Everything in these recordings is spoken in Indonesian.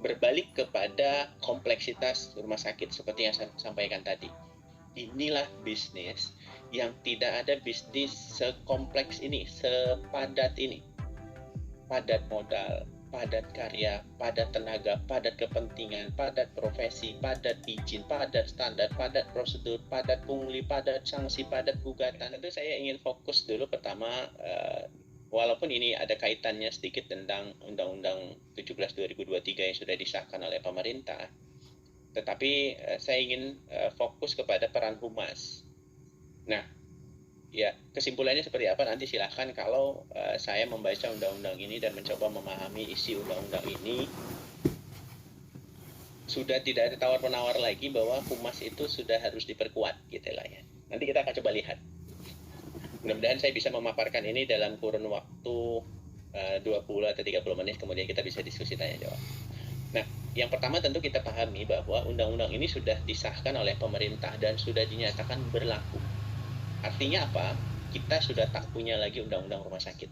berbalik kepada kompleksitas rumah sakit seperti yang saya sampaikan tadi. Inilah bisnis yang tidak ada bisnis sekompleks ini, sepadat ini. Padat modal, padat karya, padat tenaga, padat kepentingan, padat profesi, padat izin, padat standar, padat prosedur, padat pungli, padat sanksi, padat gugatan. Tentu saya ingin fokus dulu pertama, walaupun ini ada kaitannya sedikit tentang Undang-Undang 17 2023 yang sudah disahkan oleh pemerintah, tetapi saya ingin fokus kepada peran humas. Nah, ya, kesimpulannya seperti apa nanti silahkan. Kalau saya membaca undang-undang ini dan mencoba memahami isi undang-undang ini, sudah tidak ada tawar-penawar lagi bahwa humas itu sudah harus diperkuat gitu lah ya. Nanti kita akan coba lihat. Mudah-mudahan saya bisa memaparkan ini dalam kurun waktu 20 atau 30 menit, kemudian kita bisa diskusi tanya jawab. Nah, yang pertama tentu kita pahami bahwa undang-undang ini sudah disahkan oleh pemerintah dan sudah dinyatakan berlaku. Artinya apa? Kita sudah tak punya lagi undang-undang rumah sakit.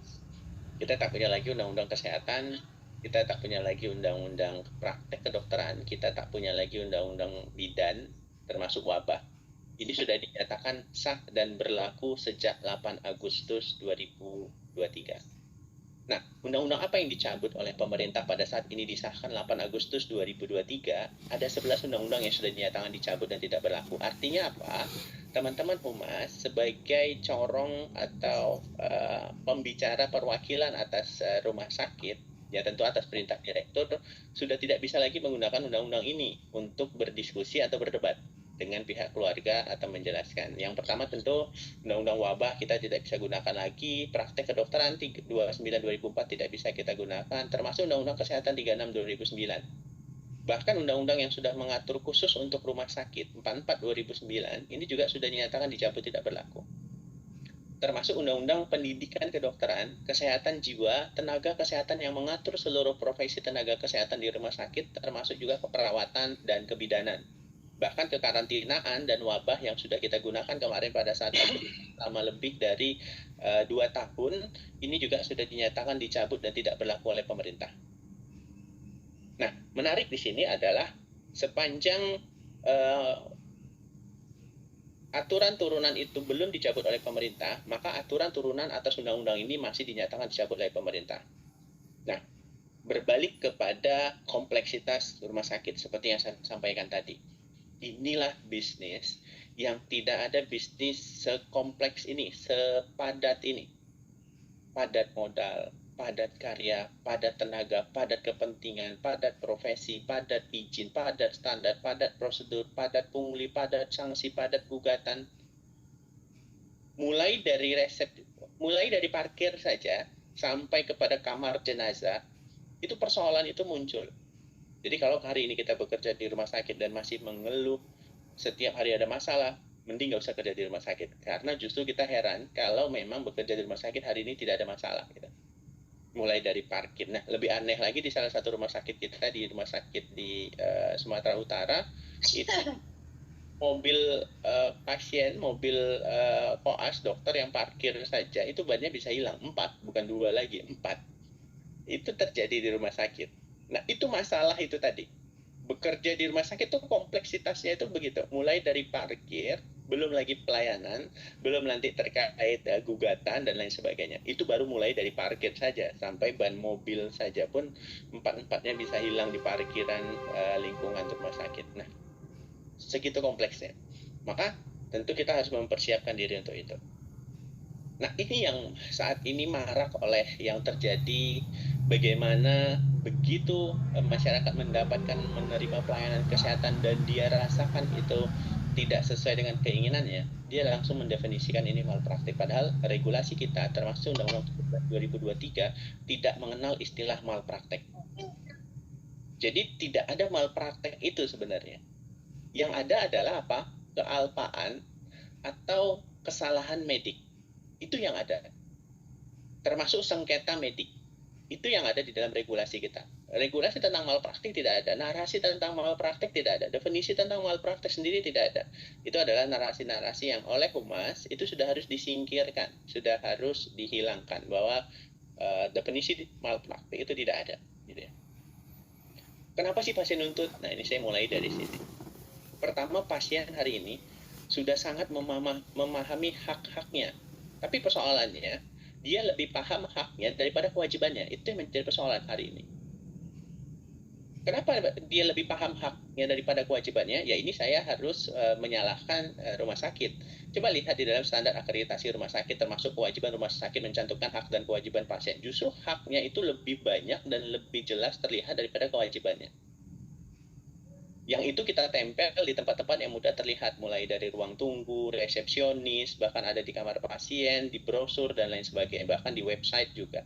Kita tak punya lagi undang-undang kesehatan, kita tak punya lagi undang-undang praktek kedokteran, kita tak punya lagi undang-undang bidan, termasuk wabah. Ini sudah dinyatakan sah dan berlaku sejak 8 Agustus 2023. Nah, undang-undang apa yang dicabut oleh pemerintah pada saat ini disahkan 8 Agustus 2023? Ada 11 undang-undang yang sudah dinyatakan dicabut dan tidak berlaku. Artinya apa? Teman-teman humas sebagai corong atau pembicara perwakilan atas rumah sakit, ya tentu atas perintah direktur, sudah tidak bisa lagi menggunakan undang-undang ini untuk berdiskusi atau berdebat dengan pihak keluarga atau menjelaskan. Yang pertama tentu undang-undang wabah kita tidak bisa gunakan lagi, praktek kedokteran 29/2004 tidak bisa kita gunakan, termasuk undang-undang kesehatan 36/2009. Bahkan undang-undang yang sudah mengatur khusus untuk rumah sakit 44/2009 ini juga sudah dinyatakan dicabut tidak berlaku. Termasuk undang-undang pendidikan kedokteran, kesehatan jiwa, tenaga kesehatan yang mengatur seluruh profesi tenaga kesehatan di rumah sakit, termasuk juga keperawatan dan kebidanan. Bahkan kekarantinaan dan wabah yang sudah kita gunakan kemarin pada saat selama lebih dari 2 tahun, ini juga sudah dinyatakan dicabut dan tidak berlaku oleh pemerintah. Nah, menarik di sini adalah sepanjang aturan turunan itu belum dicabut oleh pemerintah, maka aturan turunan atas undang-undang ini masih dinyatakan dicabut oleh pemerintah. Nah, berbalik kepada kompleksitas rumah sakit seperti yang saya sampaikan tadi. Inilah bisnis yang tidak ada bisnis sekompleks ini, sepadat ini. Padat modal, padat karya, padat tenaga, padat kepentingan, padat profesi, padat izin, padat standar, padat prosedur, padat pungli, padat sanksi, padat gugatan. Mulai dari parkir saja sampai kepada kamar jenazah, itu persoalan itu muncul. Jadi kalau hari ini kita bekerja di rumah sakit dan masih mengeluh setiap hari ada masalah, mending nggak usah kerja di rumah sakit. Karena justru kita heran kalau memang bekerja di rumah sakit hari ini tidak ada masalah. Gitu. Mulai dari parkir. Nah, lebih aneh lagi di salah satu rumah sakit kita, di rumah sakit di Sumatera Utara, itu mobil pasien, mobil koas dokter yang parkir saja, itu bannya bisa hilang. 4, bukan 2 lagi, 4. Itu terjadi di rumah sakit. Nah, itu masalah itu tadi. Bekerja di rumah sakit itu kompleksitasnya itu begitu. Mulai dari parkir, belum lagi pelayanan, belum nanti terkait gugatan dan lain sebagainya. Itu baru mulai dari parkir saja. Sampai ban mobil saja pun 4-4-nya bisa hilang di parkiran lingkungan rumah sakit. Nah, segitu kompleksnya. Maka tentu kita harus mempersiapkan diri untuk itu. Nah, ini yang saat ini marak oleh yang terjadi, bagaimana begitu masyarakat mendapatkan menerima pelayanan kesehatan dan dia rasakan itu tidak sesuai dengan keinginannya, dia langsung mendefinisikan ini malpraktik. Padahal regulasi kita termasuk Undang-Undang 2023 tidak mengenal istilah malpraktek. Jadi tidak ada malpraktek itu sebenarnya. Yang ada adalah apa? Kealpaan atau kesalahan medik. Itu yang ada. Termasuk sengketa medik. Itu yang ada di dalam regulasi kita. Regulasi tentang malpraktik tidak ada. Narasi tentang malpraktik tidak ada. Definisi tentang malpraktik sendiri tidak ada. Itu adalah narasi-narasi yang oleh humas itu sudah harus disingkirkan. Sudah harus dihilangkan. Bahwa definisi malpraktik itu tidak ada. Gitu ya. Kenapa sih pasien nuntut? Nah, ini saya mulai dari sini. Pertama, pasien hari ini sudah sangat memahami hak-haknya. Tapi persoalannya, dia lebih paham haknya daripada kewajibannya. Itu yang menjadi persoalan hari ini. Kenapa dia lebih paham haknya daripada kewajibannya? Ya ini saya harus menyalahkan rumah sakit. Coba lihat di dalam standar akreditasi rumah sakit, termasuk kewajiban rumah sakit mencantumkan hak dan kewajiban pasien. Justru haknya itu lebih banyak dan lebih jelas terlihat daripada kewajibannya. Yang itu kita tempel di tempat-tempat yang mudah terlihat, mulai dari ruang tunggu, resepsionis, bahkan ada di kamar pasien, di brosur, dan lain sebagainya, bahkan di website juga.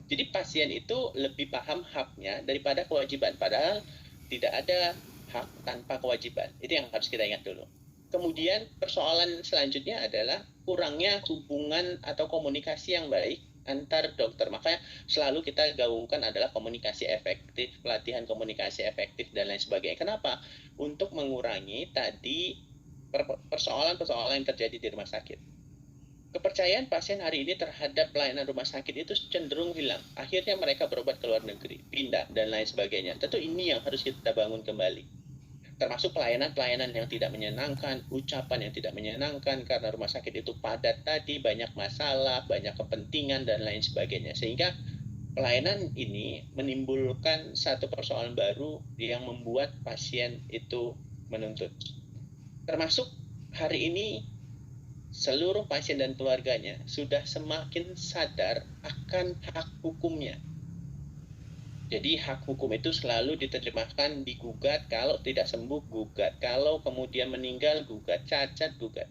Jadi pasien itu lebih paham haknya daripada kewajiban, padahal tidak ada hak tanpa kewajiban. Itu yang harus kita ingat dulu. Kemudian persoalan selanjutnya adalah kurangnya hubungan atau komunikasi yang baik antar dokter. Makanya selalu kita gaungkan adalah komunikasi efektif, pelatihan komunikasi efektif, dan lain sebagainya. Kenapa? Untuk mengurangi tadi persoalan-persoalan yang terjadi di rumah sakit. Kepercayaan pasien hari ini terhadap pelayanan rumah sakit itu cenderung hilang. Akhirnya mereka berobat ke luar negeri, pindah, dan lain sebagainya. Tentu ini yang harus kita bangun kembali. Termasuk pelayanan-pelayanan yang tidak menyenangkan, ucapan yang tidak menyenangkan, karena rumah sakit itu padat tadi, banyak masalah, banyak kepentingan, dan lain sebagainya. Sehingga pelayanan ini menimbulkan satu persoalan baru yang membuat pasien itu menuntut. Termasuk hari ini seluruh pasien dan keluarganya sudah semakin sadar akan hak hukumnya. Jadi hak hukum itu selalu diterjemahkan digugat, kalau tidak sembuh gugat, kalau kemudian meninggal gugat, cacat gugat.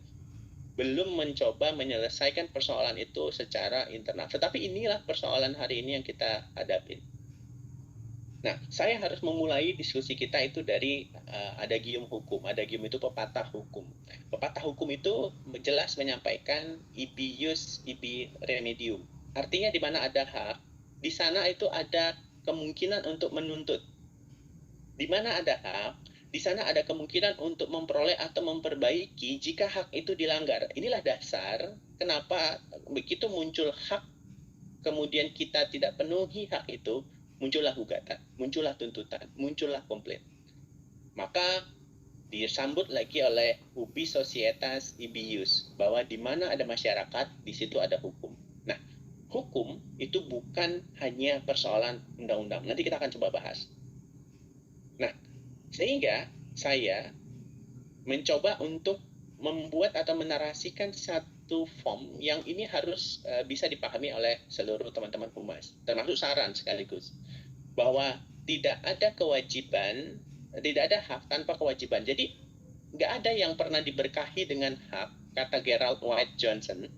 Belum mencoba menyelesaikan persoalan itu secara internal. Tetapi inilah persoalan hari ini yang kita hadapi. Nah, saya harus memulai diskusi kita itu dari adagium hukum. Adagium itu pepatah hukum. Pepatah hukum itu jelas menyampaikan ibi jus ibi remedium. Artinya di mana ada hak, di sana itu ada kemungkinan untuk menuntut. Di mana ada hak, di sana ada kemungkinan untuk memperoleh atau memperbaiki jika hak itu dilanggar. Inilah dasar kenapa begitu muncul hak, kemudian kita tidak penuhi hak itu, muncullah gugatan, muncullah tuntutan, muncullah komplain. Maka disambut lagi oleh ubi societas ibi jus, bahwa di mana ada masyarakat, di situ ada hukum. Nah, hukum itu bukan hanya persoalan undang-undang. Nanti kita akan coba bahas. Nah, sehingga saya mencoba untuk membuat atau menarasikan satu form yang ini harus bisa dipahami oleh seluruh teman-teman humas, termasuk saran sekaligus, bahwa tidak ada kewajiban, tidak ada hak tanpa kewajiban. Jadi nggak ada yang pernah diberkahi dengan hak, kata Gerald White Johnson.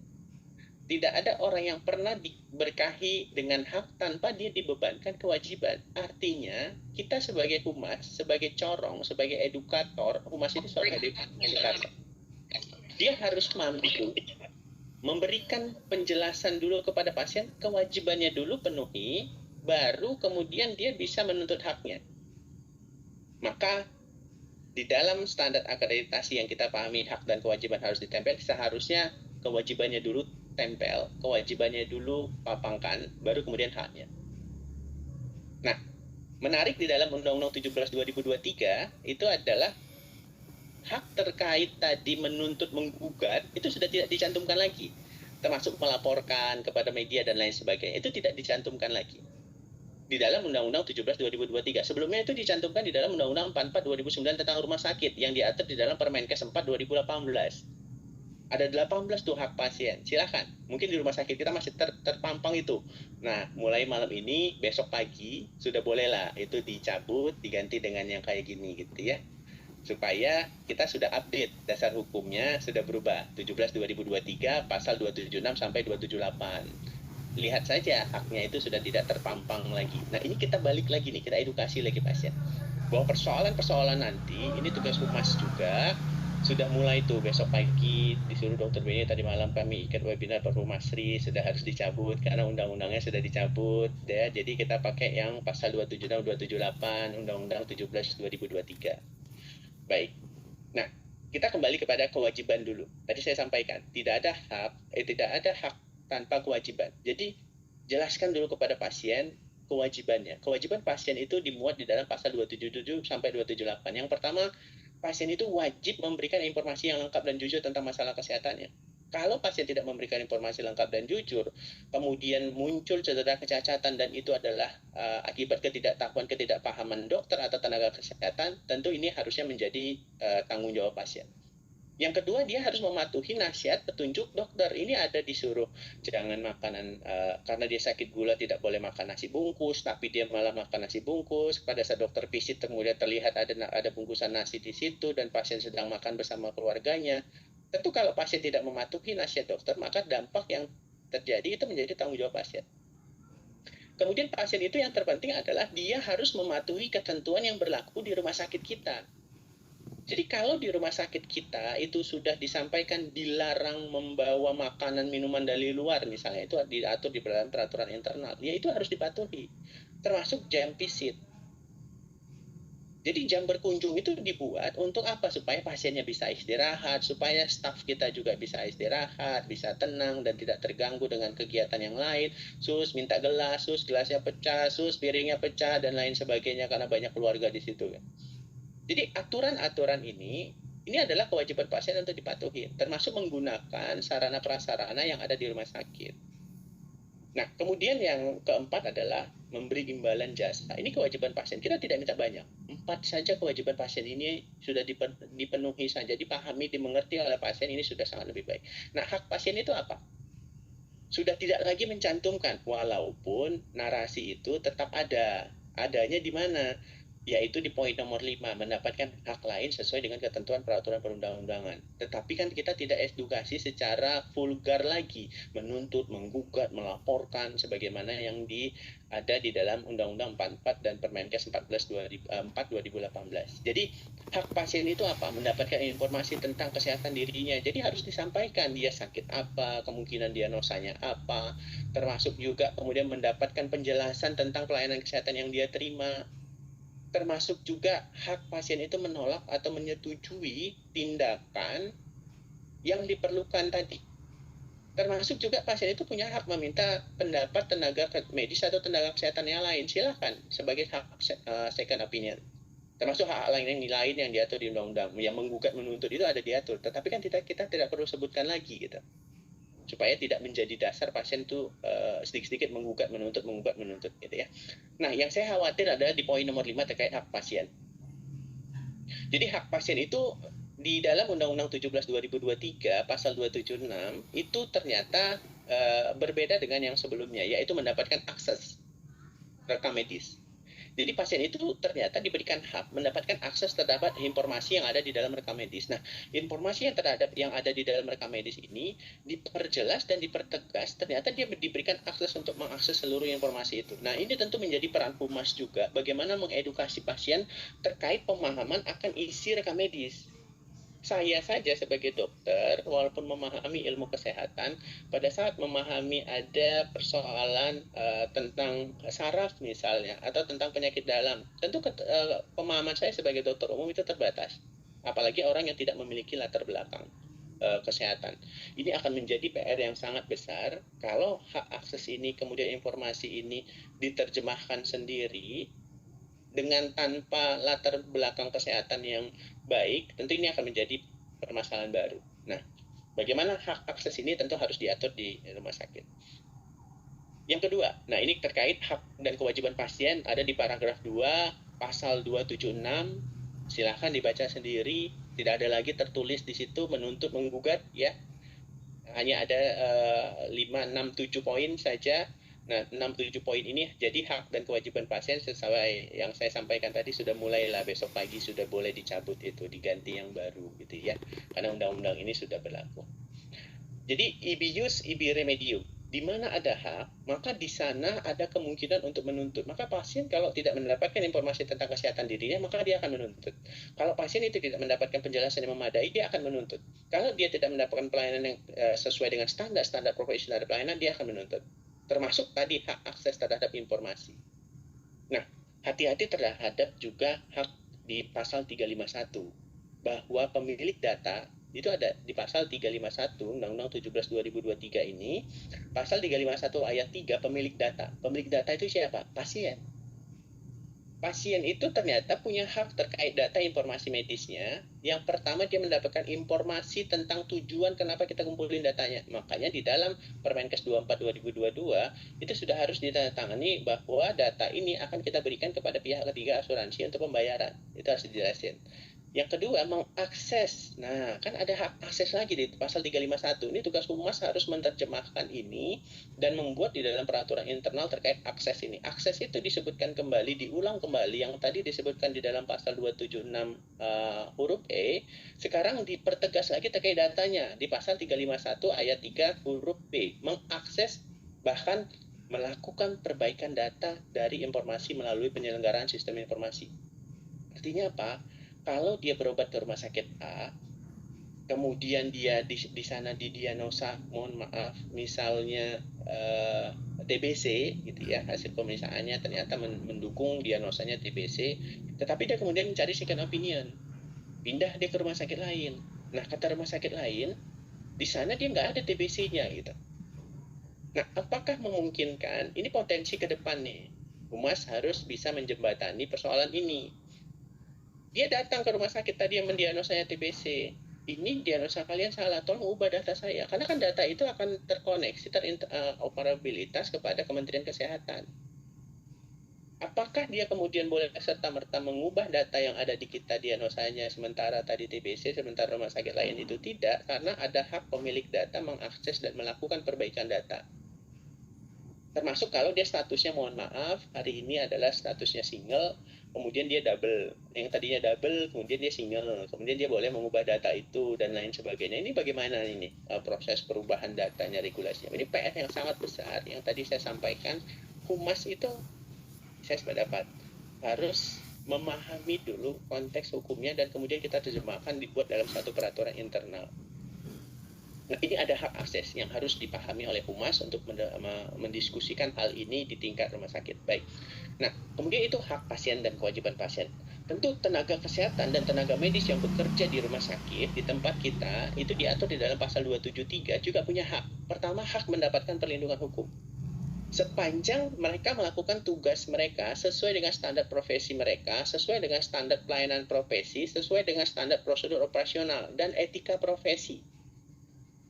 Tidak ada orang yang pernah diberkahi dengan hak tanpa dia dibebankan kewajiban. Artinya, kita sebagai humas, sebagai corong, sebagai edukator, humas itu sebagai edukator, dia harus mampu memberikan penjelasan dulu kepada pasien, kewajibannya dulu penuhi, baru kemudian dia bisa menuntut haknya. Maka di dalam standar akreditasi yang kita pahami hak dan kewajiban harus ditempel, seharusnya kewajibannya dulu tempel, kewajibannya dulu papangkan, baru kemudian haknya. Nah, menarik di dalam Undang-Undang 17 2023 itu adalah hak terkait tadi menuntut menggugat itu sudah tidak dicantumkan lagi, termasuk melaporkan kepada media dan lain sebagainya, itu tidak dicantumkan lagi di dalam Undang-Undang 17 2023. Sebelumnya itu dicantumkan di dalam Undang-Undang 44 2009 tentang rumah sakit yang diatur di dalam Permenkes 4 2018. Ada 18 tuh hak pasien. Silakan. Mungkin di rumah sakit kita masih terpampang itu. Nah, mulai malam ini, besok pagi sudah bolehlah itu dicabut, diganti dengan yang kayak gini gitu ya. Supaya kita sudah update dasar hukumnya sudah berubah. 17 2023 pasal 276 sampai 278. Lihat saja haknya itu sudah tidak terpampang lagi. Nah, ini kita balik lagi nih, kita edukasi lagi pasien. Bahwa persoalan-persoalan nanti, ini tugas humas juga, sudah mulai tuh besok pagi disuruh Dokter Beni, tadi malam kami ikat webinar Perhumasri sudah harus dicabut karena undang-undangnya sudah dicabut ya. Jadi kita pakai yang pasal 276 278 Undang-Undang 17 2023. Baik. Nah, kita kembali kepada kewajiban dulu. Tadi saya sampaikan, tidak ada hak tanpa kewajiban. Jadi jelaskan dulu kepada pasien kewajibannya. Kewajiban pasien itu dimuat di dalam pasal 277 sampai 278. Yang pertama, pasien itu wajib memberikan informasi yang lengkap dan jujur tentang masalah kesehatannya. Kalau pasien tidak memberikan informasi lengkap dan jujur, kemudian muncul cedera kecacatan dan itu adalah akibat ketidaktahuan, ketidakpahaman dokter atau tenaga kesehatan, tentu ini harusnya menjadi tanggung jawab pasien. Yang kedua, dia harus mematuhi nasihat petunjuk dokter. Ini ada disuruh jangan makanan karena dia sakit gula tidak boleh makan nasi bungkus, tapi dia malah makan nasi bungkus. Pada saat dokter visit kemudian terlihat ada bungkusan nasi di situ dan pasien sedang makan bersama keluarganya. Tentu kalau pasien tidak mematuhi nasihat dokter, maka dampak yang terjadi itu menjadi tanggung jawab pasien. Kemudian pasien itu yang terpenting adalah dia harus mematuhi ketentuan yang berlaku di rumah sakit kita. Jadi kalau di rumah sakit kita itu sudah disampaikan dilarang membawa makanan minuman dari luar misalnya, itu diatur di dalam peraturan internal, ya itu harus dipatuhi, termasuk jam visit. Jadi jam berkunjung itu dibuat untuk apa? Supaya pasiennya bisa istirahat, supaya staf kita juga bisa istirahat, bisa tenang dan tidak terganggu dengan kegiatan yang lain. Sus minta gelas, sus gelasnya pecah, sus piringnya pecah dan lain sebagainya karena banyak keluarga di situ. Jadi aturan-aturan ini adalah kewajiban pasien untuk dipatuhi, termasuk menggunakan sarana prasarana yang ada di rumah sakit. Nah, kemudian yang keempat adalah memberi imbalan jasa. Ini kewajiban pasien. Kita tidak minta banyak. 4 saja kewajiban pasien ini sudah dipenuhi saja, dipahami, dimengerti oleh pasien, ini sudah sangat lebih baik. Nah, hak pasien itu apa? Sudah tidak lagi mencantumkan, walaupun narasi itu tetap ada. Adanya di mana? Yaitu di poin nomor 5, mendapatkan hak lain sesuai dengan ketentuan peraturan perundang-undangan. Tetapi kan kita tidak edukasi secara vulgar lagi, menuntut, menggugat, melaporkan, sebagaimana yang ada di dalam Undang-Undang 44 dan Permenkes 4/2018. Jadi hak pasien itu apa? Mendapatkan informasi tentang kesehatan dirinya. Jadi harus disampaikan dia sakit apa, kemungkinan diagnosanya apa, termasuk juga kemudian mendapatkan penjelasan tentang pelayanan kesehatan yang dia terima. Termasuk juga hak pasien itu menolak atau menyetujui tindakan yang diperlukan tadi. Termasuk juga pasien itu punya hak meminta pendapat tenaga medis atau tenaga kesehatan yang lain. Silakan sebagai hak second opinion. Termasuk hak lain yang diatur di undang-undang. Yang menggugat menuntut itu ada diatur. Tetapi kan kita tidak perlu sebutkan lagi gitu. Supaya tidak menjadi dasar pasien itu sedikit-sedikit menggugat menuntut gitu ya. Nah, yang saya khawatir adalah di poin nomor 5 terkait hak pasien. Jadi hak pasien itu di dalam Undang-Undang 17 2023 pasal 276 itu ternyata berbeda dengan yang sebelumnya, yaitu mendapatkan akses rekam medis. Jadi pasien itu ternyata diberikan hak mendapatkan akses terhadap informasi yang ada di dalam rekam medis. Nah, informasi yang ada di dalam rekam medis ini diperjelas dan dipertegas. Ternyata dia diberikan akses untuk mengakses seluruh informasi itu. Nah, ini tentu menjadi peran Humas juga. Bagaimana mengedukasi pasien terkait pemahaman akan isi rekam medis. Saya saja sebagai dokter, walaupun memahami ilmu kesehatan, pada saat memahami ada persoalan tentang saraf misalnya, atau tentang penyakit dalam, tentu pemahaman saya sebagai dokter umum itu terbatas. Apalagi orang yang tidak memiliki latar belakang kesehatan. Ini akan menjadi PR yang sangat besar kalau hak akses ini, kemudian informasi ini diterjemahkan sendiri, dengan tanpa latar belakang kesehatan yang baik, tentu ini akan menjadi permasalahan baru. Nah, bagaimana hak akses ini tentu harus diatur di rumah sakit. Yang kedua, nah ini terkait hak dan kewajiban pasien ada di paragraf 2 pasal 276. Silahkan dibaca sendiri, tidak ada lagi tertulis di situ menuntut menggugat ya. Hanya ada 5, 6, 7 poin saja. Nah, 6-7 poin ini jadi hak dan kewajiban pasien sesuai yang saya sampaikan tadi, sudah mulailah besok pagi sudah boleh dicabut itu, diganti yang baru gitu ya. Karena undang-undang ini sudah berlaku. Jadi ibi jus ibi remedium. Di mana ada hak, maka di sana ada kemungkinan untuk menuntut. Maka pasien kalau tidak mendapatkan informasi tentang kesehatan dirinya, maka dia akan menuntut. Kalau pasien itu tidak mendapatkan penjelasan yang memadai, dia akan menuntut. Kalau dia tidak mendapatkan pelayanan yang sesuai dengan standar profesional pelayanan, dia akan menuntut. Termasuk tadi hak akses terhadap informasi. Nah, hati-hati terhadap juga hak di pasal 351 bahwa pemilik data Itu ada di pasal 351 Undang-Undang 17 2023 ini, pasal 351 ayat 3, pemilik data. Pemilik data itu siapa? Pasien. Pasien itu ternyata punya hak terkait data informasi medisnya. Yang pertama, dia mendapatkan informasi tentang tujuan kenapa kita kumpulin datanya. Makanya di dalam Permenkes 24 2022 itu sudah harus ditandatangani bahwa data ini akan kita berikan kepada pihak ketiga asuransi untuk pembayaran. Itu harus dijelasin. Yang kedua, mengakses. Nah, kan ada hak akses lagi di pasal 351. Ini tugas Humas harus menerjemahkan ini dan membuat di dalam peraturan internal terkait akses ini. Akses itu disebutkan kembali, diulang kembali yang tadi disebutkan di dalam pasal 276 huruf E, sekarang dipertegas lagi terkait datanya di pasal 351 ayat 3 huruf B. Mengakses bahkan melakukan perbaikan data dari informasi melalui penyelenggaraan sistem informasi. Artinya apa? Kalau dia berobat ke rumah sakit A, kemudian dia di sana didiagnosa, mohon maaf, misalnya TBC gitu ya, hasil pemeriksaannya ternyata mendukung diagnosanya TBC, tetapi dia kemudian mencari second opinion, pindah dia ke rumah sakit lain. Nah, kata rumah sakit lain, di sana dia nggak ada TBC-nya gitu. Nah, apakah memungkinkan, ini potensi ke depan nih, Humas harus bisa menjembatani persoalan ini. Dia datang ke rumah sakit tadi yang mendiagnosanya TBC. Ini diagnosa kalian salah, tolong ubah data saya. Karena kan data itu akan terkoneksi, interoperabilitas kepada Kementerian Kesehatan. Apakah dia kemudian boleh serta-merta mengubah data yang ada di kita diagnosanya, sementara tadi TBC, sementara rumah sakit lain itu tidak, karena ada hak pemilik data mengakses dan melakukan perbaikan data. Termasuk kalau dia statusnya, mohon maaf, hari ini adalah statusnya single, kemudian dia double, yang tadinya double kemudian dia single, kemudian dia boleh mengubah data itu dan lain sebagainya. Ini bagaimana ini proses perubahan datanya, regulasinya? Ini PR yang sangat besar yang tadi saya sampaikan. Humas itu saya sependapat harus memahami dulu konteks hukumnya dan kemudian kita terjemahkan, dibuat dalam satu peraturan internal. Nah, ini ada hak akses yang harus dipahami oleh Humas untuk mendiskusikan hal ini di tingkat rumah sakit. Baik. Nah, kemudian itu hak pasien dan kewajiban pasien. Tentu tenaga kesehatan dan tenaga medis yang bekerja di rumah sakit, di tempat kita, itu diatur di dalam pasal 273 juga punya hak. Pertama, hak mendapatkan perlindungan hukum. Sepanjang mereka melakukan tugas mereka sesuai dengan standar profesi mereka, sesuai dengan standar pelayanan profesi, sesuai dengan standar prosedur operasional dan etika profesi.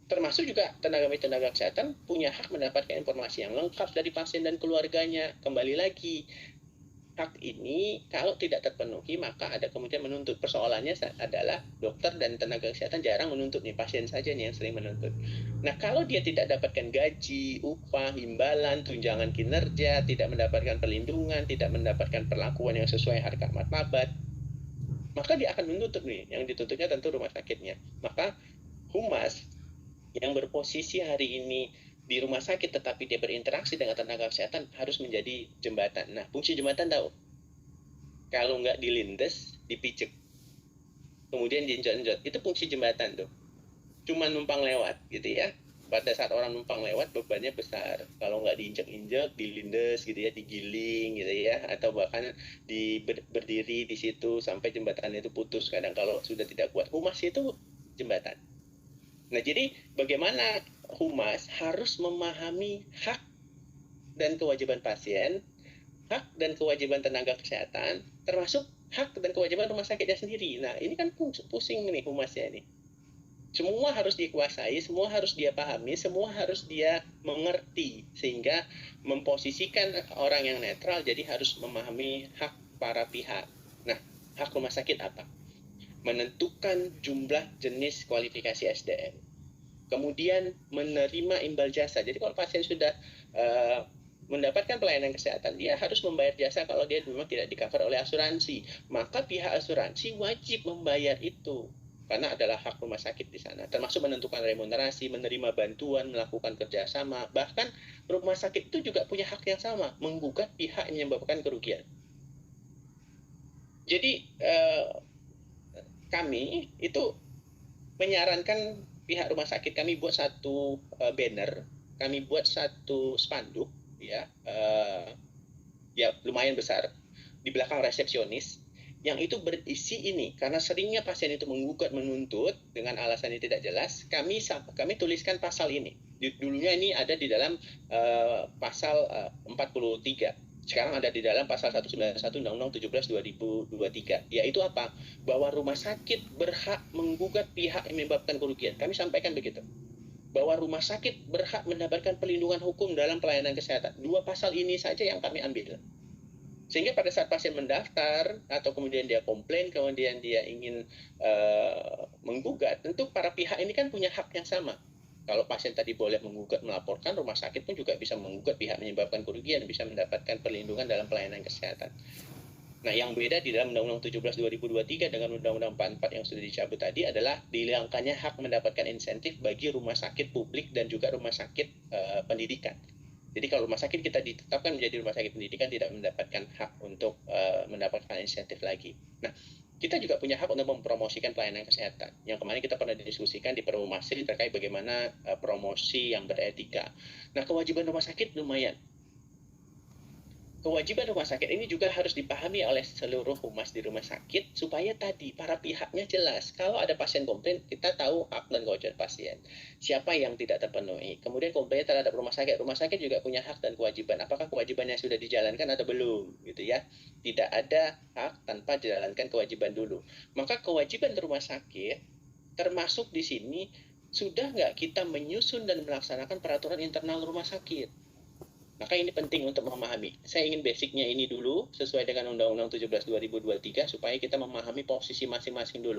Termasuk juga tenaga kesehatan punya hak mendapatkan informasi yang lengkap dari pasien dan keluarganya. Kembali lagi, hak ini kalau tidak terpenuhi maka ada kemudian menuntut. Persoalannya adalah dokter dan tenaga kesehatan jarang menuntut nih, pasien saja nih yang sering menuntut. Nah, kalau dia tidak dapatkan gaji, upah, imbalan, tunjangan kinerja, tidak mendapatkan perlindungan, tidak mendapatkan perlakuan yang sesuai harkat martabat, maka dia akan menuntut nih. Yang dituntutnya tentu rumah sakitnya. Maka Humas yang berposisi hari ini di rumah sakit tetapi dia berinteraksi dengan tenaga kesehatan harus menjadi jembatan. Nah, fungsi jembatan tahu? Kalau nggak dilindes, dipicek. Kemudian diinjot-injot. Itu fungsi jembatan tuh. Cuman numpang lewat gitu ya. Pada saat orang numpang lewat bebannya besar. Kalau nggak diinjek-injek, dilindes gitu ya, digiling gitu ya, atau bahkan berdiri di situ sampai jembatan itu putus. Kadang kalau sudah tidak kuat, Humas itu jembatan. Nah, jadi bagaimana Humas harus memahami hak dan kewajiban pasien, hak dan kewajiban tenaga kesehatan, termasuk hak dan kewajiban rumah sakitnya sendiri. Nah, ini kan pusing nih Humasnya ini. Semua harus dikuasai, semua harus dia pahami, semua harus dia mengerti, sehingga memposisikan orang yang netral, jadi harus memahami hak para pihak. Nah, hak rumah sakit apa? Menentukan jumlah jenis kualifikasi SDM, kemudian menerima imbal jasa. Jadi kalau pasien sudah mendapatkan pelayanan kesehatan, dia harus membayar jasa kalau dia memang tidak di-cover oleh asuransi. Maka pihak asuransi wajib membayar itu, karena adalah hak rumah sakit di sana. Termasuk menentukan remunerasi, menerima bantuan, melakukan kerjasama. Bahkan rumah sakit itu juga punya hak yang sama, menggugat pihak yang menyebabkan kerugian. Jadi kami itu menyarankan pihak rumah sakit kami buat satu banner, kami buat satu spanduk ya, ya lumayan besar di belakang resepsionis. yang itu berisi ini. Karena seringnya pasien itu menggugat menuntut dengan alasan yang tidak jelas, kami tuliskan pasal ini. Dulunya ini ada di dalam pasal 43. Sekarang ada di dalam pasal 191 Undang-Undang 17 2023, yaitu apa? Bahwa rumah sakit berhak menggugat pihak yang menyebabkan kerugian. Kami sampaikan begitu. Bahwa rumah sakit berhak mendapatkan perlindungan hukum dalam pelayanan kesehatan. Dua pasal ini saja yang kami ambil. Sehingga pada saat pasien mendaftar atau kemudian dia komplain, kemudian dia ingin menggugat, tentu para pihak ini kan punya hak yang sama. Kalau pasien tadi boleh menggugat, melaporkan, rumah sakit pun juga bisa menggugat pihak menyebabkan kerugian, bisa mendapatkan perlindungan dalam pelayanan kesehatan. Nah, yang beda di dalam Undang-Undang 17 2023 dengan Undang-Undang 44 yang sudah dicabut tadi adalah dihilangkannya hak mendapatkan insentif bagi rumah sakit publik dan juga rumah sakit pendidikan. Jadi kalau rumah sakit kita ditetapkan menjadi rumah sakit pendidikan tidak mendapatkan hak untuk mendapatkan insentif lagi. Nah, kita juga punya hak untuk mempromosikan pelayanan kesehatan. Yang kemarin kita pernah didiskusikan di Perumasi terkait bagaimana promosi yang beretika. Nah, kewajiban rumah sakit lumayan. Kewajiban rumah sakit ini juga harus dipahami oleh seluruh humas di rumah sakit supaya tadi para pihaknya jelas. Kalau ada pasien komplain, kita tahu hak dan kewajiban pasien. Siapa yang tidak terpenuhi. Kemudian komplain terhadap rumah sakit. Rumah sakit juga punya hak dan kewajiban. Apakah kewajibannya sudah dijalankan atau belum, gitu ya. Tidak ada hak tanpa dijalankan kewajiban dulu. Maka kewajiban rumah sakit termasuk di sini sudah nggak kita menyusun dan melaksanakan peraturan internal rumah sakit. Maka ini penting untuk memahami. Saya ingin basicnya ini dulu, sesuai dengan Undang-Undang 17 2023, supaya kita memahami posisi masing-masing dulu.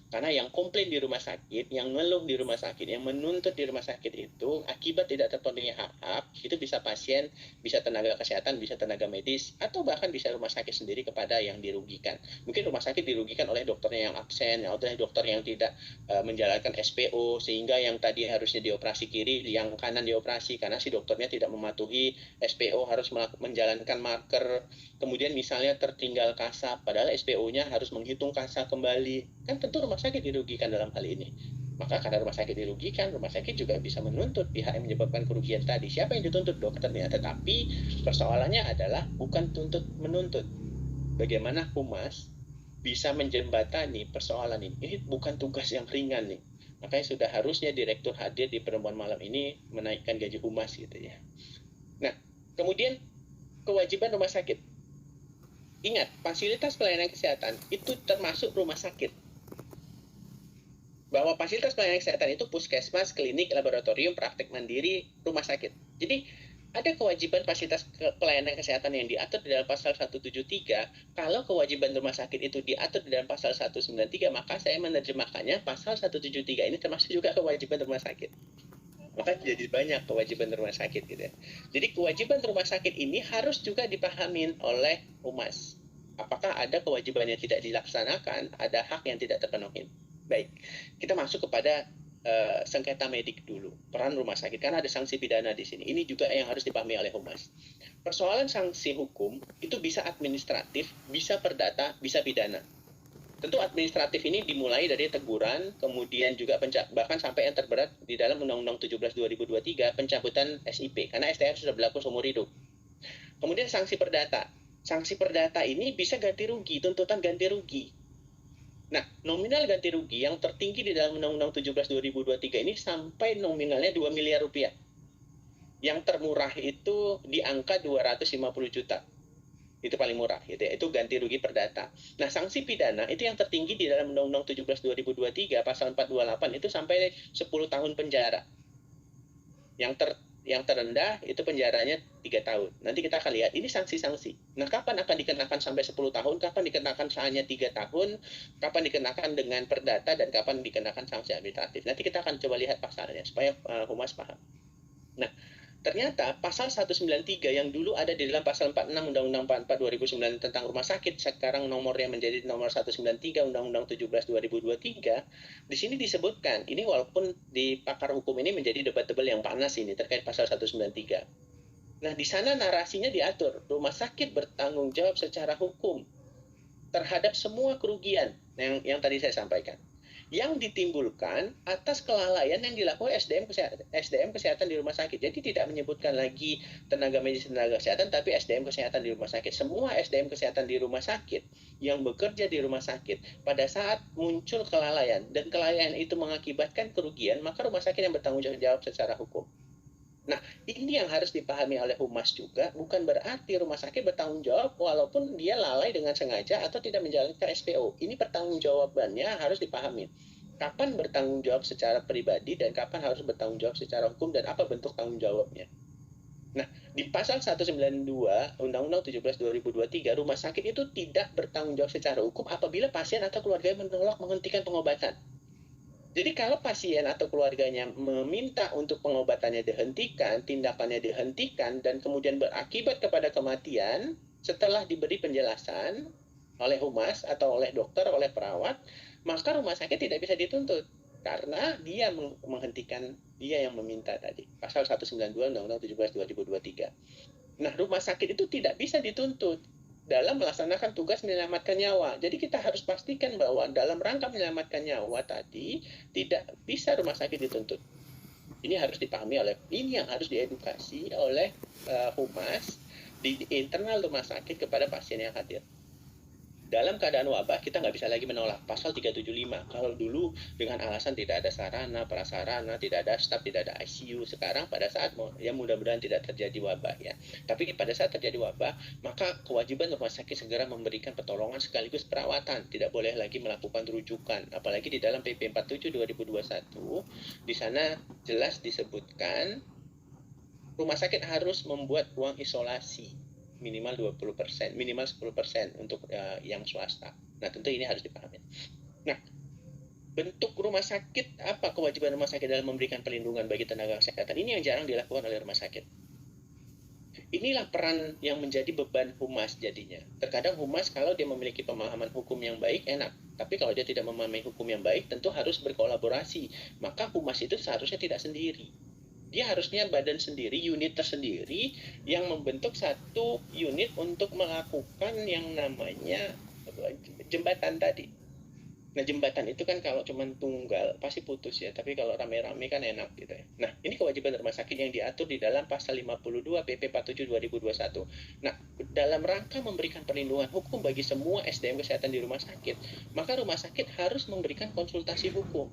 Karena yang komplain di rumah sakit, yang ngeluh di rumah sakit, yang menuntut di rumah sakit itu, akibat tidak terpenuhi hak-hak, itu bisa pasien, bisa tenaga kesehatan, bisa tenaga medis, atau bahkan bisa rumah sakit sendiri kepada yang dirugikan. Mungkin rumah sakit dirugikan oleh dokternya yang absen, oleh dokter yang tidak menjalankan SPO, sehingga yang tadi harusnya dioperasi kiri, yang kanan dioperasi, karena si dokternya tidak mematuhi SPO, harus menjalankan marker, kemudian misalnya tertinggal kasa, padahal SPO-nya harus menghitung kasa kembali. Kan tentu rumah sakit dirugikan dalam hal ini. Maka karena rumah sakit dirugikan, rumah sakit juga bisa menuntut pihak yang menyebabkan kerugian tadi. Siapa yang dituntut? Dokternya. Tetapi persoalannya adalah bukan tuntut menuntut. Bagaimana humas bisa menjembatani persoalan ini? Ini bukan tugas yang ringan nih. Makanya sudah harusnya direktur hadir di pertemuan malam ini menaikkan gaji humas gitu ya. Nah, kemudian kewajiban rumah sakit. Ingat, fasilitas pelayanan kesehatan itu termasuk rumah sakit. Bahwa fasilitas pelayanan kesehatan itu puskesmas, klinik, laboratorium, praktek mandiri, rumah sakit. Jadi, ada kewajiban fasilitas pelayanan kesehatan yang diatur di dalam pasal 173. Kalau kewajiban rumah sakit itu diatur di dalam pasal 193, maka saya menerjemahkannya pasal 173 ini termasuk juga kewajiban rumah sakit. Maka jadi banyak kewajiban rumah sakit gitu ya. Jadi kewajiban rumah sakit ini harus juga dipahamin oleh humas. Apakah ada kewajiban yang tidak dilaksanakan, ada hak yang tidak terpenuhi. Baik, kita masuk kepada sengketa medik dulu, peran rumah sakit, karena ada sanksi pidana di sini. Ini juga yang harus dipahami oleh humas. Persoalan sanksi hukum itu bisa administratif, bisa perdata, bisa pidana. Tentu administratif ini dimulai dari teguran, kemudian juga bahkan sampai yang terberat di dalam Undang-Undang 17 2023 pencabutan SIP, karena STR sudah berlaku seumur hidup. Kemudian sanksi perdata. Sanksi perdata ini bisa ganti rugi, tuntutan ganti rugi. Nah, nominal ganti rugi yang tertinggi di dalam Undang-Undang 17 2023 ini sampai nominalnya 2 miliar rupiah. Yang termurah itu di angka 250 juta. Itu paling murah gitu ya. Itu ganti rugi perdata. Nah, sanksi pidana itu yang tertinggi di dalam Undang-Undang 17 2023 pasal 428 itu sampai 10 tahun penjara. Yang terendah itu penjaranya 3 tahun. Nanti kita akan lihat ini sanksi-sanksi. Nah, kapan akan dikenakan sampai 10 tahun, kapan dikenakan hanya 3 tahun, kapan dikenakan dengan perdata, dan kapan dikenakan sanksi administratif. Nanti kita akan coba lihat pasalnya supaya humas paham. Nah, ternyata pasal 193 yang dulu ada di dalam pasal 46 Undang-Undang 44 2009 tentang rumah sakit, sekarang nomornya menjadi nomor 193 Undang-Undang 17 2023, di sini disebutkan, ini walaupun di pakar hukum ini menjadi debatable yang panas ini terkait pasal 193. Nah, di sana narasinya diatur, rumah sakit bertanggung jawab secara hukum terhadap semua kerugian yang tadi saya sampaikan. yang ditimbulkan atas kelalaian yang dilakukan SDM kesehatan di rumah sakit. Jadi tidak menyebutkan lagi tenaga medis dan tenaga kesehatan, tapi SDM kesehatan di rumah sakit. Semua SDM kesehatan di rumah sakit yang bekerja di rumah sakit pada saat muncul kelalaian dan kelalaian itu mengakibatkan kerugian, maka rumah sakit yang bertanggung jawab secara hukum. Nah, ini yang harus dipahami oleh humas juga, bukan berarti rumah sakit bertanggung jawab walaupun dia lalai dengan sengaja atau tidak menjalankan SPO. Ini pertanggungjawabannya harus dipahami. Kapan bertanggung jawab secara pribadi dan kapan harus bertanggung jawab secara hukum dan apa bentuk tanggung jawabnya. Nah, di pasal 192 Undang-Undang 17 2023, rumah sakit itu tidak bertanggung jawab secara hukum apabila pasien atau keluarga menolak menghentikan pengobatan. Jadi kalau pasien atau keluarganya meminta untuk pengobatannya dihentikan, tindakannya dihentikan, dan kemudian berakibat kepada kematian setelah diberi penjelasan oleh humas atau oleh dokter, oleh perawat, maka rumah sakit tidak bisa dituntut karena dia menghentikan, dia yang meminta tadi. Pasal 192 Undang-Undang 17 2023. Nah, rumah sakit itu tidak bisa dituntut dalam melaksanakan tugas menyelamatkan nyawa. Jadi kita harus pastikan bahwa dalam rangka menyelamatkan nyawa tadi tidak bisa rumah sakit dituntut. Ini harus dipahami ini yang harus diedukasi oleh humas di internal rumah sakit kepada pasien yang hadir. Dalam keadaan wabah, kita nggak bisa lagi menolak pasal 375. Kalau dulu dengan alasan tidak ada sarana, prasarana, tidak ada staf, tidak ada ICU. Sekarang pada saat, ya mudah-mudahan tidak terjadi wabah ya. Tapi pada saat terjadi wabah, maka kewajiban rumah sakit segera memberikan pertolongan sekaligus perawatan. Tidak boleh lagi melakukan rujukan. Apalagi di dalam PP 47 2021, di sana jelas disebutkan rumah sakit harus membuat ruang isolasi minimal 20%, minimal 10% untuk yang swasta. Nah, tentu ini harus dipahami. Nah, bentuk rumah sakit, apa kewajiban rumah sakit dalam memberikan perlindungan bagi tenaga kesehatan? Ini yang jarang dilakukan oleh rumah sakit. Inilah peran yang menjadi beban humas jadinya. Terkadang humas kalau dia memiliki pemahaman hukum yang baik, enak. Tapi kalau dia tidak memahami hukum yang baik, tentu harus berkolaborasi. Maka humas itu seharusnya tidak sendiri. Dia harusnya badan sendiri, unit tersendiri yang membentuk satu unit untuk melakukan yang namanya jembatan tadi. Nah, jembatan itu kan kalau cuma tunggal pasti putus ya, tapi kalau rame-rame kan enak gitu ya. Nah, ini kewajiban rumah sakit yang diatur di dalam pasal 52 PP 47 2021. Nah, dalam rangka memberikan perlindungan hukum bagi semua SDM kesehatan di rumah sakit, maka rumah sakit harus memberikan konsultasi hukum,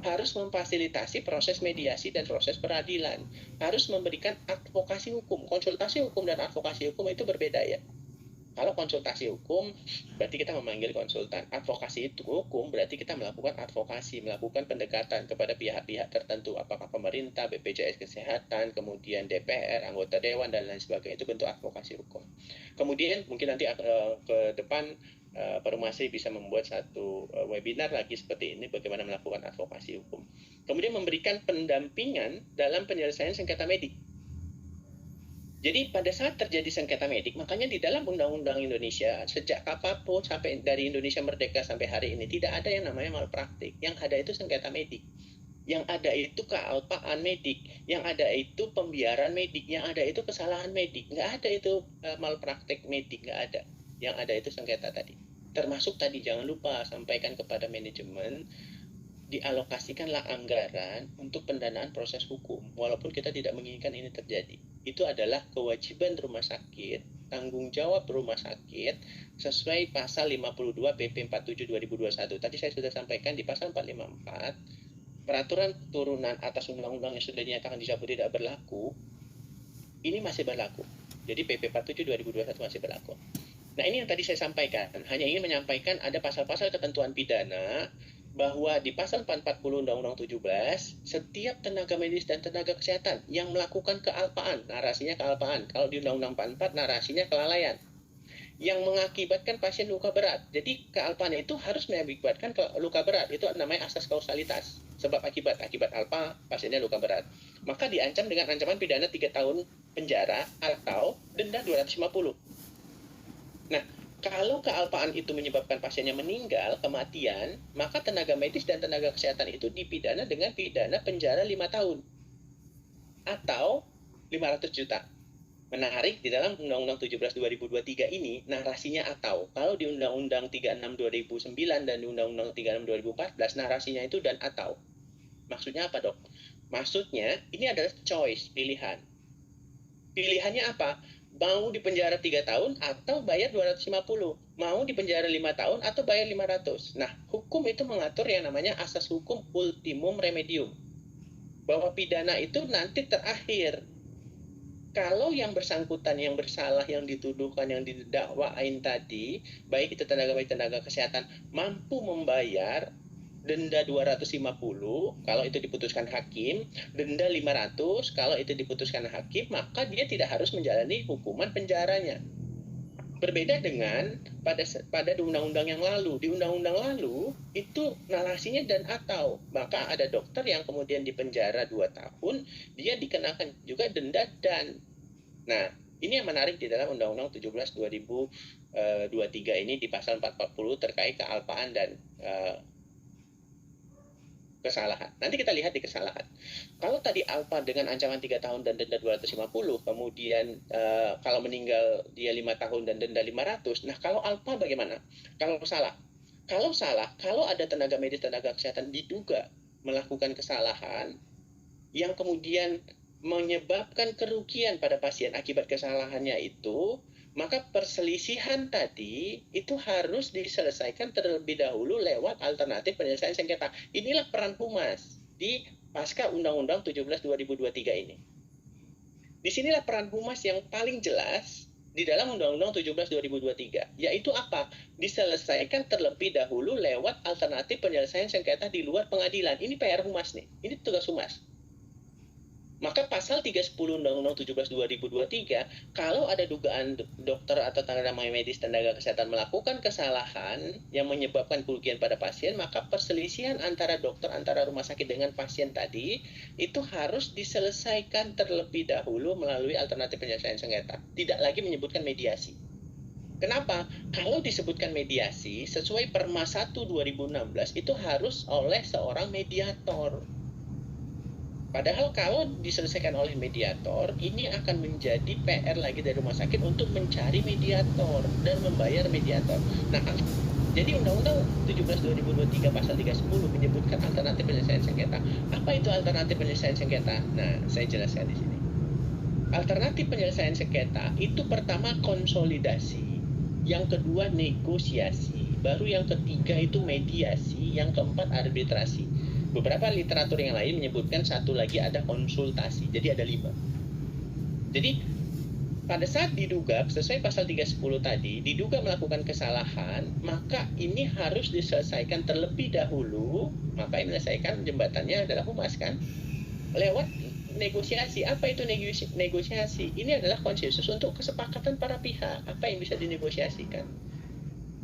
harus memfasilitasi proses mediasi dan proses peradilan, harus memberikan advokasi hukum. Konsultasi hukum dan advokasi hukum itu berbeda ya. Kalau konsultasi hukum berarti kita memanggil konsultan. Advokasi itu hukum berarti kita melakukan advokasi, melakukan pendekatan kepada pihak-pihak tertentu, apakah pemerintah, BPJS Kesehatan, kemudian DPR, anggota dewan dan lain sebagainya. Itu bentuk advokasi hukum. Kemudian mungkin nanti ke depan Perumasi bisa membuat satu webinar lagi seperti ini, bagaimana melakukan advokasi hukum. Kemudian memberikan pendampingan dalam penyelesaian sengketa medik. Jadi pada saat terjadi sengketa medik, makanya di dalam Undang-Undang Indonesia, sejak kapanpun sampai dari Indonesia merdeka sampai hari ini, tidak ada yang namanya malpraktik. Yang ada itu sengketa medik. Yang ada itu kealpaan medik. Yang ada itu pembiaran medik. Yang ada itu kesalahan medik. Nggak ada itu malpraktik medik, nggak ada. Yang ada itu sengketa tadi. Termasuk tadi jangan lupa sampaikan kepada manajemen, dialokasikanlah anggaran untuk pendanaan proses hukum, walaupun kita tidak menginginkan ini terjadi. Itu adalah kewajiban rumah sakit, tanggung jawab rumah sakit, sesuai pasal 52 PP 47 2021. Tadi saya sudah sampaikan di pasal 454, peraturan turunan atas undang-undang yang sudah dinyatakan dicabut tidak berlaku, ini masih berlaku. Jadi PP 47 2021 masih berlaku. Nah, ini yang tadi saya sampaikan. Hanya ingin menyampaikan ada pasal-pasal ketentuan pidana bahwa di pasal 440 Undang-Undang 17, setiap tenaga medis dan tenaga kesehatan yang melakukan kealpaan, narasinya kealpaan. Kalau di Undang-Undang 44, narasinya kelalaian, yang mengakibatkan pasien luka berat. Jadi kealpaan itu harus mengakibatkan luka berat. Itu namanya asas kausalitas. Sebab akibat alpa, pasiennya luka berat. Maka diancam dengan ancaman pidana 3 tahun penjara atau denda 250. Nah, kalau kealpaan itu menyebabkan pasiennya meninggal, kematian, maka tenaga medis dan tenaga kesehatan itu dipidana dengan pidana penjara 5 tahun atau 500 juta. Menarik di dalam Undang-Undang 17 2023 ini narasinya atau kalau di Undang-Undang 36 2009 dan di Undang-Undang 36 2014 narasinya itu dan atau. Maksudnya apa, Dok? Maksudnya ini adalah choice, pilihan. Pilihannya apa? Mau di penjara 3 tahun atau bayar 250. Mau di penjara 5 tahun atau bayar 500. Nah, hukum itu mengatur yang namanya asas hukum ultimum remedium. Bahwa pidana itu nanti terakhir. Kalau yang bersangkutan, yang bersalah, yang dituduhkan, yang didakwain tadi, baik itu tenaga kesehatan, mampu membayar denda 250 kalau itu diputuskan hakim, denda 500 kalau itu diputuskan hakim, maka dia tidak harus menjalani hukuman penjaranya. Berbeda dengan pada undang-undang yang lalu. Di undang-undang lalu itu narasinya dan atau. Maka ada dokter yang kemudian dipenjara 2 tahun, dia dikenakan juga denda dan. Nah, ini yang menarik di dalam Undang-Undang 17 2023 ini di pasal 440 terkait kealpaan dan kesalahan. Nanti kita lihat di kesalahan. Kalau tadi alpa dengan ancaman 3 tahun dan denda 250, kemudian kalau meninggal dia 5 tahun dan denda 500. Nah, kalau alpa bagaimana? Kalau salah. Kalau ada tenaga medis, tenaga kesehatan diduga melakukan kesalahan yang kemudian menyebabkan kerugian pada pasien akibat kesalahannya itu, maka perselisihan tadi itu harus diselesaikan terlebih dahulu lewat alternatif penyelesaian sengketa. Inilah peran Humas di pasca Undang-Undang 17 2023 ini. Disinilah peran Humas yang paling jelas di dalam Undang-Undang 17 2023, yaitu apa? Diselesaikan terlebih dahulu lewat alternatif penyelesaian sengketa di luar pengadilan. Ini PR Humas nih, ini tugas Humas. Maka pasal 310 Undang-Undang 17 2023, kalau ada dugaan dokter atau tenaga medis tenaga kesehatan melakukan kesalahan yang menyebabkan kerugian pada pasien, maka perselisihan antara dokter, antara rumah sakit dengan pasien tadi itu harus diselesaikan terlebih dahulu melalui alternatif penyelesaian sengketa. Tidak lagi menyebutkan mediasi. Kenapa? Kalau disebutkan mediasi, sesuai Perma 1 2016 itu harus oleh seorang mediator. Padahal kalau diselesaikan oleh mediator, ini akan menjadi PR lagi dari rumah sakit untuk mencari mediator dan membayar mediator. Nah, jadi Undang-Undang 17 2023 pasal 310 menyebutkan alternatif penyelesaian sengketa. Apa itu alternatif penyelesaian sengketa? Nah, saya jelaskan di sini. Alternatif penyelesaian sengketa itu pertama konsolidasi, yang kedua negosiasi, baru yang ketiga itu mediasi, yang keempat arbitrasi. Beberapa literatur yang lain menyebutkan satu lagi ada konsultasi, jadi ada 5. Jadi pada saat diduga sesuai pasal 310 tadi, diduga melakukan kesalahan, maka ini harus diselesaikan terlebih dahulu. Maka yang menyelesaikan jembatannya adalah Humas kan, lewat negosiasi. Apa itu negosiasi? Ini adalah konsensus untuk kesepakatan para pihak, apa yang bisa dinegosiasikan.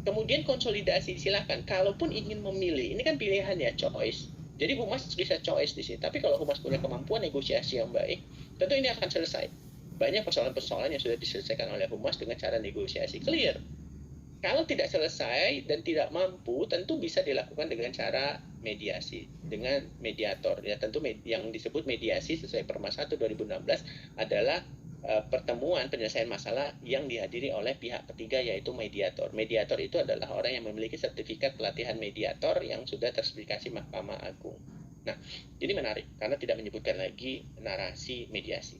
Kemudian konsolidasi, silakan. Kalaupun ingin memilih, ini kan pilihan ya, choice. Jadi Humas bisa choice di sini. Tapi kalau Humas punya kemampuan negosiasi yang baik, tentu ini akan selesai. Banyak persoalan-persoalan yang sudah diselesaikan oleh Humas dengan cara negosiasi. Clear. Kalau tidak selesai dan tidak mampu, tentu bisa dilakukan dengan cara mediasi, dengan mediator. Ya, tentu yang disebut mediasi sesuai Perma 1 2016 adalah pertemuan penyelesaian masalah yang dihadiri oleh pihak ketiga, yaitu mediator. Mediator itu adalah orang yang memiliki sertifikat pelatihan mediator yang sudah tersertifikasi Mahkamah Agung. Nah, ini menarik karena tidak menyebutkan lagi narasi mediasi.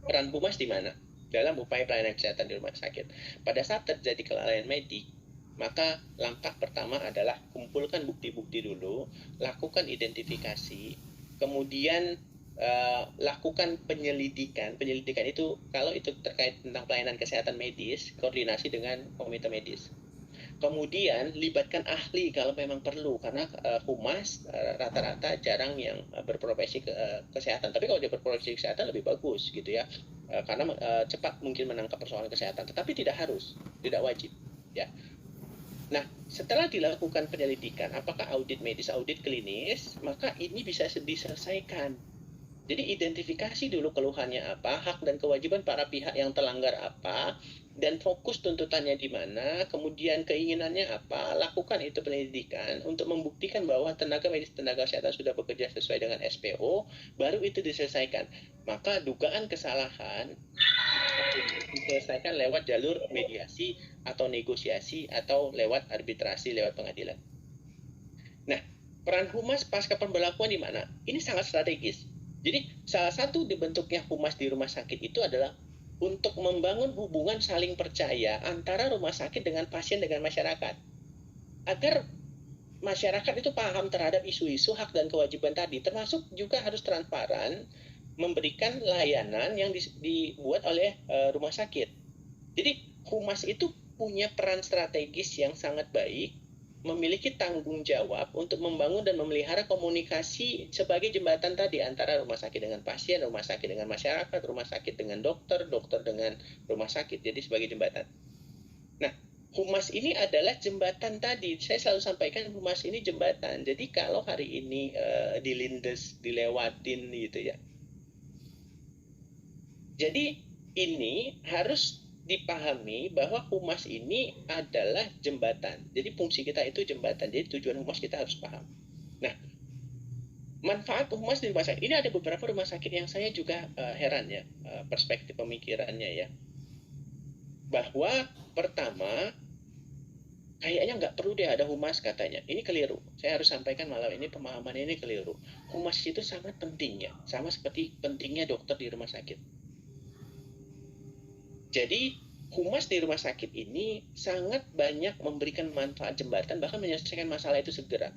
Peran Humas di mana? Dalam upaya pelayanan kesehatan di rumah sakit. Pada saat terjadi kelalaian medik, maka langkah pertama adalah kumpulkan bukti-bukti dulu, lakukan identifikasi, kemudian lakukan penyelidikan. Penyelidikan itu kalau itu terkait tentang pelayanan kesehatan medis, koordinasi dengan komite medis. Kemudian libatkan ahli kalau memang perlu, karena Humas rata-rata jarang yang berprofesi kesehatan. Tapi kalau dia berprofesi kesehatan lebih bagus gitu ya, karena cepat mungkin menangkap persoalan kesehatan. Tetapi tidak harus, tidak wajib ya. Nah, setelah dilakukan penyelidikan, apakah audit medis, audit klinis, maka ini bisa diselesaikan. Jadi identifikasi dulu keluhannya apa, hak dan kewajiban para pihak yang terlanggar apa, dan fokus tuntutannya di mana, kemudian keinginannya apa, lakukan itu pendidikan untuk membuktikan bahwa tenaga medis, tenaga kesehatan sudah bekerja sesuai dengan SPO, baru itu diselesaikan. Maka dugaan kesalahan diselesaikan lewat jalur mediasi atau negosiasi atau lewat arbitrasi, lewat pengadilan. Nah, peran humas pasca pembelakuan di mana? Ini sangat strategis. Jadi, salah satu dibentuknya humas di rumah sakit itu adalah untuk membangun hubungan saling percaya antara rumah sakit dengan pasien, dengan masyarakat. Agar masyarakat itu paham terhadap isu-isu hak dan kewajiban tadi, termasuk juga harus transparan memberikan layanan yang dibuat oleh rumah sakit. Jadi humas itu punya peran strategis yang sangat baik, memiliki tanggung jawab untuk membangun dan memelihara komunikasi sebagai jembatan tadi antara rumah sakit dengan pasien, rumah sakit dengan masyarakat, rumah sakit dengan dokter, dokter dengan rumah sakit. Jadi sebagai jembatan. Nah, humas ini adalah jembatan tadi. Saya selalu sampaikan humas ini jembatan. Jadi kalau hari ini dilindes, dilewatin gitu ya. Jadi ini harus dipahami bahwa humas ini adalah jembatan. Jadi fungsi kita itu jembatan. Jadi tujuan humas kita harus paham. Nah, manfaat humas di rumah sakit. Ini ada beberapa rumah sakit yang saya juga heran ya, perspektif pemikirannya ya. Bahwa pertama, kayaknya nggak perlu deh ada humas katanya. Ini keliru. Saya harus sampaikan malam ini pemahaman ini keliru. Humas itu sangat penting ya. Sama seperti pentingnya dokter di rumah sakit. Jadi humas di rumah sakit ini sangat banyak memberikan manfaat jembatan, bahkan menyelesaikan masalah itu segera.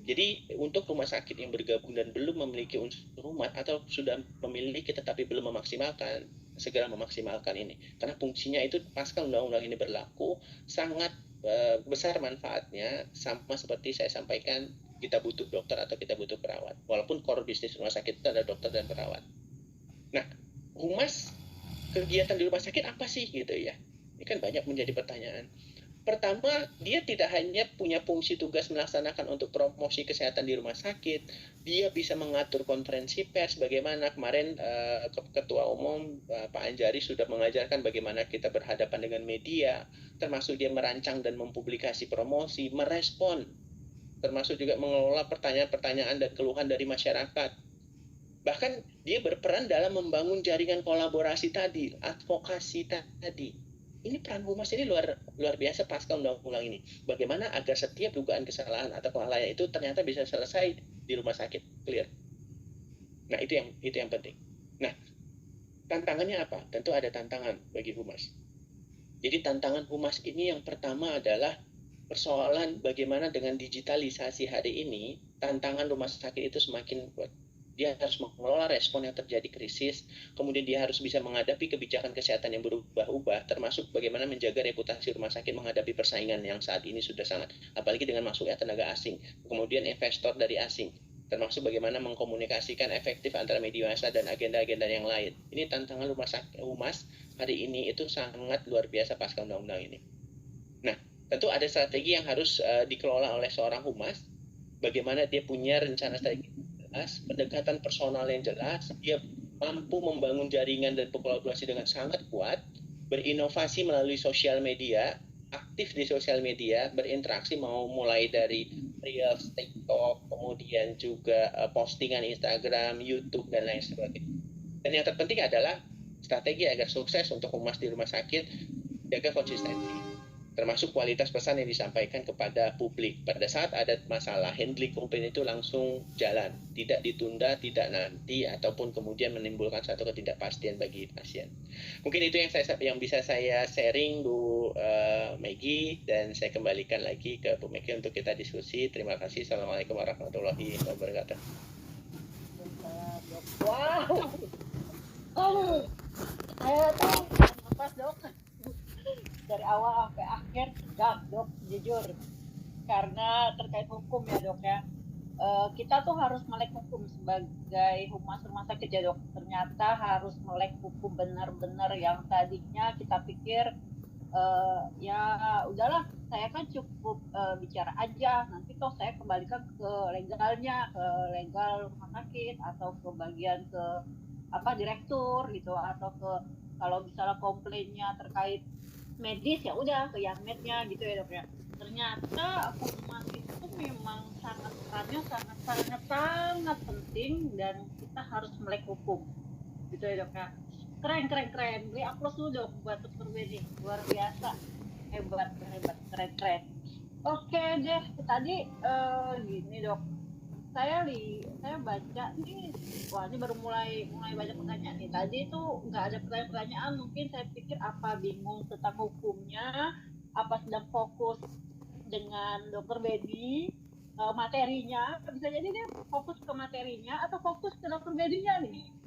Jadi untuk rumah sakit yang bergabung dan belum memiliki unsur humas atau sudah memiliki tetapi belum memaksimalkan, segera memaksimalkan ini. Karena fungsinya itu pasca undang-undang ini berlaku sangat besar manfaatnya, sama seperti saya sampaikan kita butuh dokter atau kita butuh perawat. Walaupun core bisnis rumah sakit itu ada dokter dan perawat. Nah, humas kegiatan di rumah sakit apa sih gitu ya? Ini kan banyak menjadi pertanyaan. Pertama, dia tidak hanya punya fungsi tugas melaksanakan untuk promosi kesehatan di rumah sakit, dia bisa mengatur konferensi pers, bagaimana kemarin Ketua Umum Pak Anjari sudah mengajarkan bagaimana kita berhadapan dengan media, termasuk dia merancang dan mempublikasi promosi, merespon, termasuk juga mengelola pertanyaan-pertanyaan dan keluhan dari masyarakat. Bahkan dia berperan dalam membangun jaringan kolaborasi tadi, advokasi tadi. Ini peran humas ini luar biasa pasca undang-undang ini. Bagaimana agar setiap dugaan kesalahan atau kelalaian itu ternyata bisa selesai di rumah sakit, clear. Nah, itu yang penting. Nah, tantangannya apa? Tentu ada tantangan bagi humas. Jadi tantangan humas ini yang pertama adalah persoalan bagaimana dengan digitalisasi hari ini, tantangan rumah sakit itu semakin kuat. Dia harus mengelola respon yang terjadi krisis, kemudian dia harus bisa menghadapi kebijakan kesehatan yang berubah-ubah, termasuk bagaimana menjaga reputasi rumah sakit menghadapi persaingan yang saat ini sudah sangat, apalagi dengan masuknya tenaga asing, kemudian investor dari asing, termasuk bagaimana mengkomunikasikan efektif antara media massa dan agenda-agenda yang lain. Ini tantangan rumah sakit humas hari ini itu sangat luar biasa pasca undang-undang ini. Nah, tentu ada strategi yang harus dikelola oleh seorang humas, bagaimana dia punya rencana strategi jelas, pendekatan personal yang jelas, dia mampu membangun jaringan dan kolaborasi dengan sangat kuat, berinovasi melalui sosial media, aktif di sosial media, berinteraksi mau mulai dari Reels, TikTok, kemudian juga postingan Instagram, YouTube, dan lain sebagainya. Dan yang terpenting adalah strategi agar sukses untuk humas di rumah sakit, jaga konsistensi, termasuk kualitas pesan yang disampaikan kepada publik. Pada saat ada masalah, handling komplain itu langsung jalan, tidak ditunda, tidak nanti, ataupun kemudian menimbulkan satu ketidakpastian bagi pasien. Mungkin itu yang bisa saya sharing Bu Maggie, dan saya kembalikan lagi ke Bu Maggie untuk kita diskusi. Terima kasih. Assalamualaikum warahmatullahi wabarakatuh. Wow, oh, saya tuh lepas dok dari awal sampai akhir tegak dok, jujur, karena terkait hukum ya dok ya. Kita tuh harus melek hukum sebagai humas rumah sakit ya dok. Ternyata harus melek hukum benar-benar yang tadinya kita pikir ya udahlah saya kan cukup bicara aja, nanti toh saya kembalikan ke legalnya, ke legal rumah sakit atau ke bagian ke apa direktur gitu, atau ke kalau misalnya komplainnya terkait medis ya udah ke yang mednya gitu ya dok ya. Ternyata hukuman itu memang sangat perannya sangat sangat sangat penting dan kita harus melek hukum gitu ya dok ya. Keren keren keren, beri aplaus dulu dok buat dokter Beni, luar biasa, hebat hebat keren keren. Oke deh, tadi gini dok, saya baca nih, wah ini baru mulai mulai banyak pertanyaan nih. Tadi itu nggak ada pertanyaan-pertanyaan, mungkin saya pikir apa bingung tentang hukumnya, apa sedang fokus dengan dokter Bedi, materinya, bisa jadi dia fokus ke materinya atau fokus ke dokter Bedinya nih.